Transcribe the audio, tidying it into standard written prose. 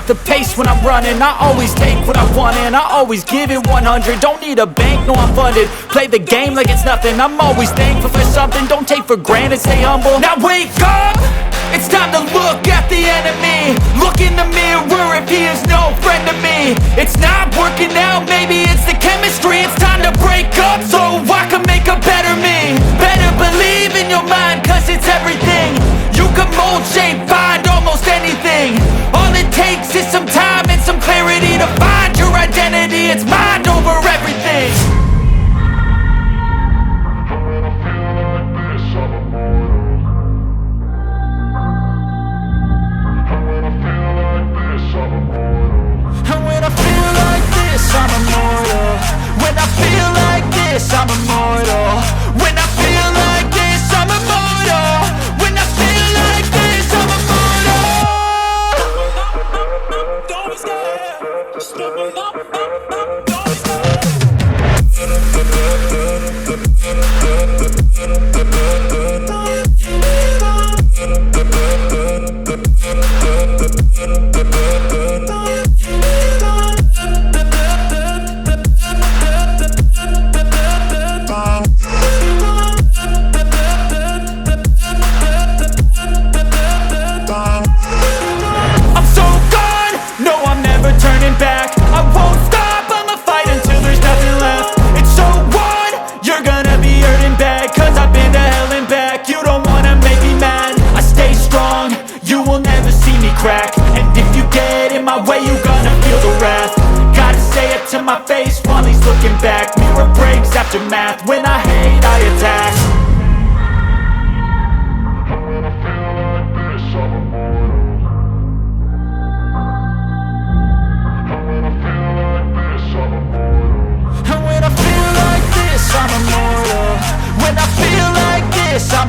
the pace when I'm running. I always take what I want and I always give it 100. Don't need a bank, no I'm funded. Play the game like it's nothing. I'm always thankful for something. Don't take for granted, stay humble. Now wake up! It's time to look at the enemy. Look in the mirror if he is no friend to me. It's not working out, maybe it's the chemistry. It's time to break up so I can make a better me. Better believe in your mind, cause it's everything. You can mold, shape, find almost anything. All it takes is some time and some clarity to find your identity. It's mind over everything. I'm immortal. When I feel like this, I'm immortal. When I feel like this, I'm immortal. When I feel like this, I'm immortal. Don't be scared. Just step up. Don't be scared. To my face while he's looking back. Mirror breaks after math. When I hate, I attack. When I feel like this, I'm immortal. When I feel like this, I'm immortal. When I feel like this, I'm immortal. When I feel like this, I'm